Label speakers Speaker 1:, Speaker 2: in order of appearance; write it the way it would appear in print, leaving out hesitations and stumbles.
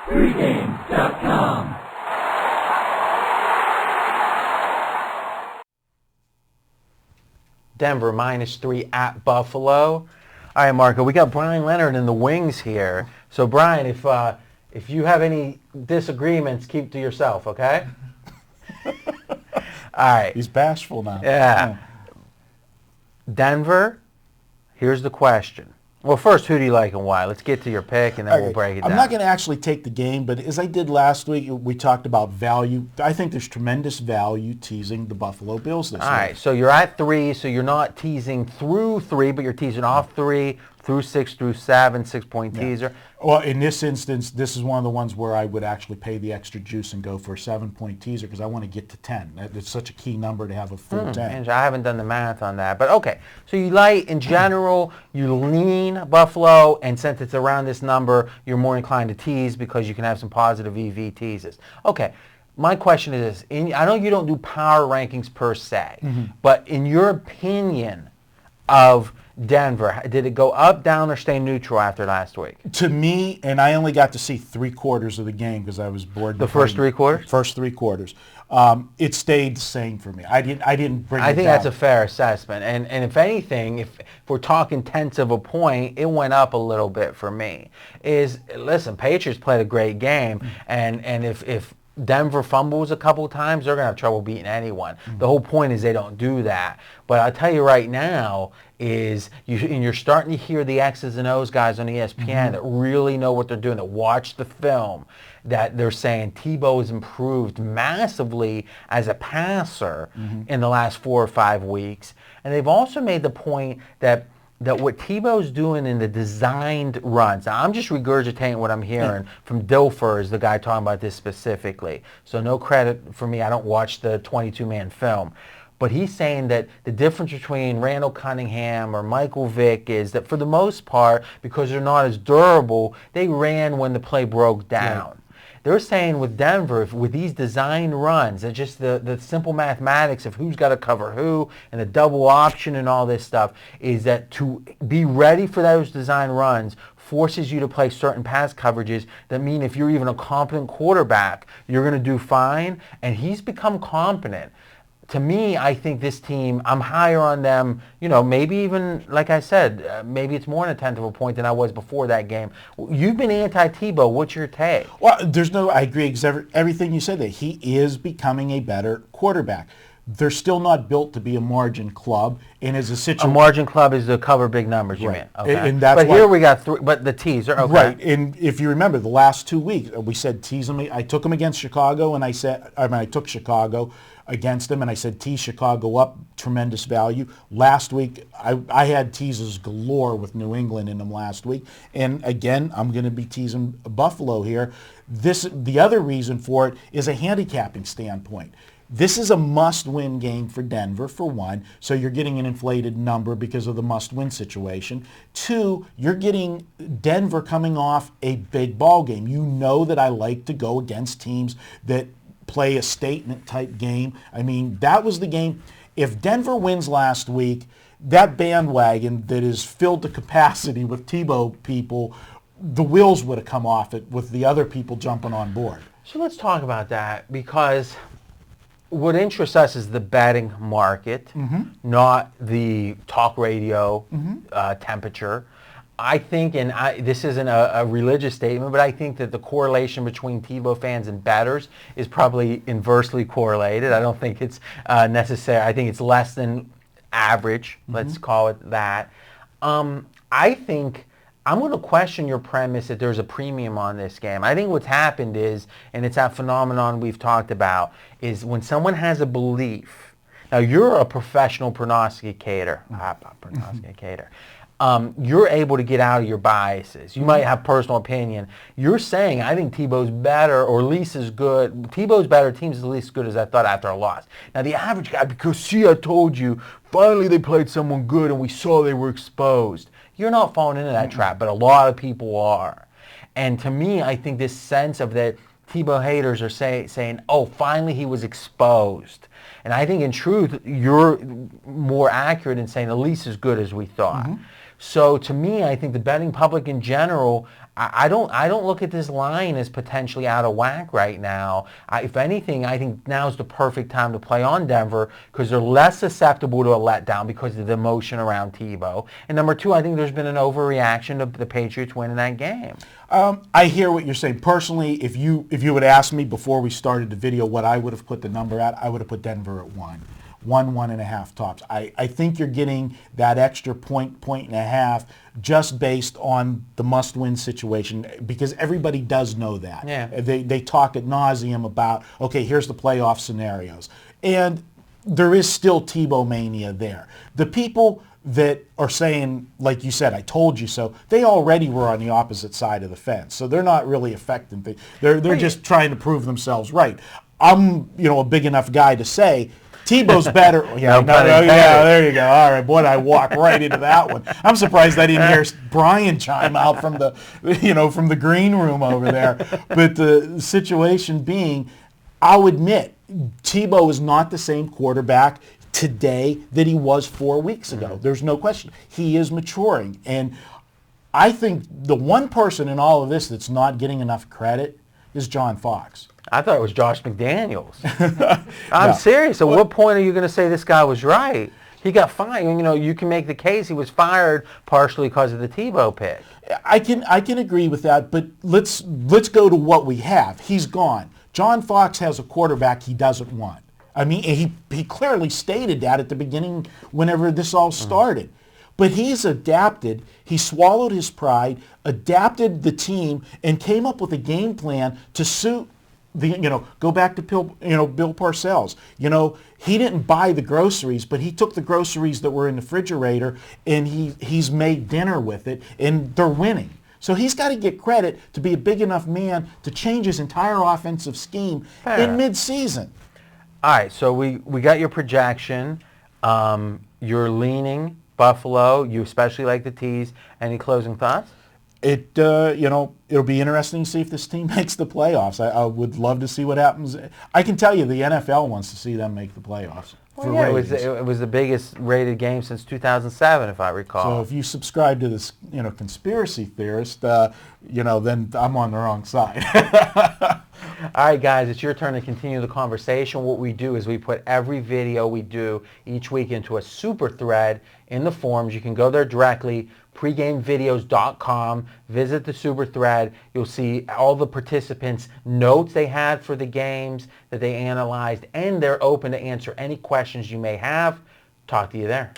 Speaker 1: Pregame.com.
Speaker 2: Denver -3 at Buffalo. All right, Marco, we got Brian Leonard in the wings here. So, Brian, if you have any disagreements, keep to yourself, okay? All right.
Speaker 3: He's bashful now.
Speaker 2: Yeah. Denver, here's the question. Well, first, who do you like and why? Let's get to your pick, and then we'll break it down.
Speaker 3: I'm not going to actually take the game, but as I did last week, we talked about value. I think there's tremendous value teasing the Buffalo Bills this week.
Speaker 2: All right, so you're at 3, so you're not teasing through 3, but you're teasing off 3, through 6, through 7, 6-point teaser.
Speaker 3: Well, in this instance, this is one of the ones where I would actually pay the extra juice and go for a 7-point teaser because I want to get to 10. It's such a key number to have a full 10.
Speaker 2: I haven't done the math on that, but okay. So you like, in general, you lean Buffalo, and since it's around this number, you're more inclined to tease because you can have some positive EV teases. Okay. My question is this. I know you don't do power rankings per se, but in your opinion of Denver, did it go up, down, or stay neutral after last week?
Speaker 3: To me, and I only got to see 3 quarters of the game because I was bored.
Speaker 2: The first 3 quarters?
Speaker 3: First 3 quarters. It stayed the same for me. I didn't bring it down.
Speaker 2: I think that's a fair assessment. And if anything, if we're talking tenths of a point, it went up a little bit for me. Listen, Patriots played a great game, and if Denver fumbles a couple of times, they're going to have trouble beating anyone. The whole point is they don't do that. But I'll tell you right now and you're starting to hear the X's and O's guys on ESPN that really know what they're doing, that watch the film, that they're saying Tebow has improved massively as a passer in the last 4 or 5 weeks. And they've also made the point that what Tebow's doing in the designed runs, now I'm just regurgitating what I'm hearing from Dilfer, is the guy talking about this specifically. So no credit for me, I don't watch the 22-man film. But he's saying that the difference between Randall Cunningham or Michael Vick is that for the most part, because they're not as durable, they ran when the play broke down. Right. They're saying with Denver, with these design runs, and just the simple mathematics of who's got to cover who and the double option and all this stuff, is that to be ready for those design runs forces you to play certain pass coverages that mean if you're even a competent quarterback, you're going to do fine. And he's become competent. To me, I think this team, I'm higher on them, maybe even, like I said, maybe it's more than a tenth of a point than I was before that game. You've been anti-Tebow. What's your take?
Speaker 3: Well, I agree everything you said there. He is becoming a better quarterback. They're still not built to be a margin club, and as a situation,
Speaker 2: a margin club is to cover big numbers. You mean? Okay.
Speaker 3: And that's
Speaker 2: but here we got 3. But the teaser, okay.
Speaker 3: Right, and if you remember the last 2 weeks, we said tease him. I took him against Chicago, and I took Chicago against him, and I said tease Chicago up, tremendous value. Last week, I had teases galore with New England in them last week, and again, I'm going to be teasing Buffalo here. The other reason for it is a handicapping standpoint. This is a must-win game for Denver, for one, so you're getting an inflated number because of the must-win situation. 2, you're getting Denver coming off a big ball game. You know that I like to go against teams that play a statement-type game. I mean, that was the game. If Denver wins last week, that bandwagon that is filled to capacity with Tebow people, the wheels would have come off it with the other people jumping on board.
Speaker 2: So let's talk about that, because what interests us is the betting market, not the talk radio temperature. I think, and this isn't a religious statement, but I think that the correlation between Tebow fans and bettors is probably inversely correlated. I don't think it's necessary. I think it's less than average, let's call it that. I think I'm going to question your premise that there's a premium on this game. I think what's happened is, and it's that phenomenon we've talked about, is when someone has a belief. Now, you're a professional prognosticator. You're able to get out of your biases. You might have personal opinion. You're saying, I think Tebow's better or at least as good. Tebow's better, team's at least as good as I thought after a loss. Now, the average guy, because see, I told you, finally they played someone good and we saw they were exposed. You're not falling into that trap, but a lot of people are. And to me, I think this sense of that Tebow haters are saying, oh, finally he was exposed. And I think in truth, you're more accurate in saying at least as good as we thought. So to me, I think the betting public in general, I don't look at this line as potentially out of whack right now. If anything, I think now's the perfect time to play on Denver because they're less susceptible to a letdown because of the emotion around Tebow. And number two, I think there's been an overreaction to the Patriots winning that game.
Speaker 3: I hear what you're saying. Personally, if you would ask me before we started the video what I would have put the number at, I would have put Denver at 1.5 tops. I think you're getting that extra point and a half just based on the must-win situation because everybody does know that.
Speaker 2: Yeah.
Speaker 3: They talk ad nauseum about, okay, here's the playoff scenarios. And there is still Tebow mania there. The people that are saying, like you said, I told you so, they already were on the opposite side of the fence. So they're not really affecting things. They're just trying to prove themselves right. I'm, a big enough guy to say, Tebow's better. Yeah, there you go. All right, boy, I walk right into that one. I'm surprised I didn't hear Brian chime out from the, from the green room over there. But the situation being, I'll admit, Tebow is not the same quarterback today that he was 4 weeks ago. Mm-hmm. There's no question. He is maturing. And I think the one person in all of this that's not getting enough credit is John Fox.
Speaker 2: I thought it was Josh McDaniels. I'm serious. At what point are you going to say this guy was right? He got fired. You can make the case he was fired partially because of the Tebow pick.
Speaker 3: I can agree with that, but let's go to what we have. He's gone. John Fox has a quarterback he doesn't want. I mean, he clearly stated that at the beginning whenever this all started. But he's adapted. He swallowed his pride, adapted the team, and came up with a game plan to suit go back to Bill Parcells. He didn't buy the groceries, but he took the groceries that were in the refrigerator and he's made dinner with it, and they're winning. So he's got to get credit to be a big enough man to change his entire offensive scheme in mid-season.
Speaker 2: All right, so we got your projection. You're leaning Buffalo. You especially like the tees. Any closing thoughts?
Speaker 3: It'll be interesting to see if this team makes the playoffs. I would love to see what happens. I can tell you the NFL wants to see them make the playoffs.
Speaker 2: Well, yeah, it was the biggest rated game since 2007, if I recall.
Speaker 3: So if you subscribe to this, conspiracy theorist, then I'm on the wrong side.
Speaker 2: All right, guys, it's your turn to continue the conversation. What we do is we put every video we do each week into a super thread in the forums. You can go there directly, pregamevideos.com, visit the super thread. You'll see all the participants' notes they had for the games that they analyzed, and they're open to answer any questions you may have. Talk to you there.